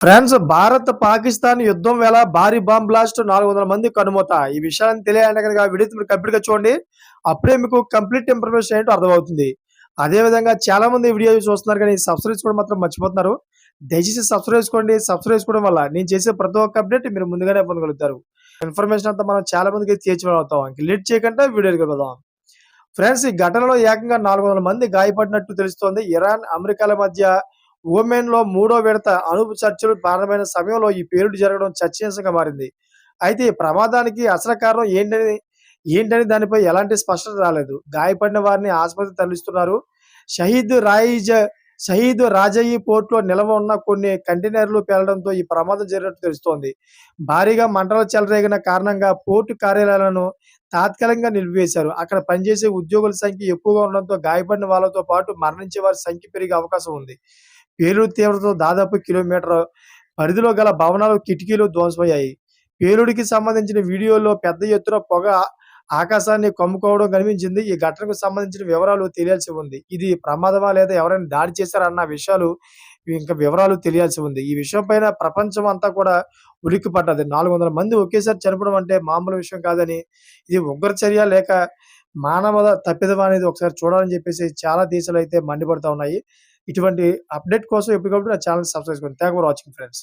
France, Bharat, Pakistan యుద్ధం వేళ భారీ బాంబ్ బ్లాస్ట్ 400 మంది కనుమూత. ఈ విషయాన్ని తెలియాలంటే గనక వీడియో మీరు కంప్లీట్‌గా చూడండి. అప్పుడే మీకు కంప్లీట్ ఇన్ఫర్మేషన్ ఏంటో అర్థమవుతుంది. అదే విధంగా చాలా మంది వీడియో చూస్తున్నారు కానీ సబ్స్క్రైబ్ చేసుకోవడం మాత్రం మర్చిపోతున్నారు. దయచేసి సబ్స్క్రైబ్ చేసుకోండి. సబ్స్క్రైబ్ చేసుకోవడం వల్ల నేను చేసే ప్రతి ఒక్క అప్డేట్ మీరు ముందుగానే పొందగలుగుతారు. ఇన్ఫర్మేషన్ అంతా మనం చాలా మందికి చేర్చగలుగుతాం. ఇంక లేట్ చేయకుండా వీడియోకి వెళ్దాం. ఫ్రెండ్స్, ఈ ఘటనలో ఏకంగా 400 మంది గాయపడినట్టు తెలుస్తోంది. ఇరాన్, అమెరికాల మధ్య ఓమెన్‌లో మూడో విడత అణు చర్చలు ప్రారంభమైన సమయంలో ఈ పేలుడు జరగడం చర్చనీయాంశంగా మారింది. అయితే ఈ ప్రమాదానికి అసలు కారణం ఏంటని దానిపై ఎలాంటి స్పష్టత రాలేదు. గాయపడిన వారిని ఆసుపత్రికి తరలిస్తున్నారు. షహీద్ రాయిజ్ షహీద్ రాజాయి పోర్టులో నిల్వ ఉన్న కొన్ని కంటైనర్లు పేలడంతో ఈ ప్రమాదం జరిగినట్టు తెలుస్తోంది. భారీగా మంటలు చెలరేగిన కారణంగా పోర్టు కార్యాలయాలను తాత్కాలికంగా నిలిపివేశారు. అక్కడ పనిచేసే ఉద్యోగుల సంఖ్య ఎక్కువగా ఉండడంతో గాయపడిన వాళ్ళతో పాటు మరణించే వారి సంఖ్య పెరిగే అవకాశం ఉంది. పేలుడు తీవ్రతతో దాదాపు కిలోమీటర్ పరిధిలో గల భవనాలు, కిటికీలు ధ్వంసమయ్యాయి. పేలుడికి సంబంధించిన వీడియోలో పెద్ద ఎత్తున పొగ ఆకాశాన్ని కమ్ముకోవడం కనిపించింది. ఈ ఘటనకు సంబంధించిన వివరాలు తెలియాల్సి ఉంది. ఇది ప్రమాదమా లేదా ఎవరైనా దాడి చేశారా అన్న విషయాలు ఇంకా వివరాలు తెలియాల్సి ఉంది. ఈ విషయం పైన ప్రపంచం అంతా కూడా ఉలిక్కిపడ్డది. 400 మంది ఒకేసారి చనిపోవడం అంటే మామూలు విషయం కాదని, ఇది ఉగ్ర చర్య లేక మానవత తప్పిదమా అనేది ఒకసారి చూడాలని చెప్పేసి చాలా దేశాలైతే మండిపడతా ఉన్నాయి. ఇటువంటి అప్డేట్ కోసం ఎప్పటికప్పుడు నా ఛానెల్ సబ్స్క్రైబ్ చేసుకోండి. Thank for watching friends.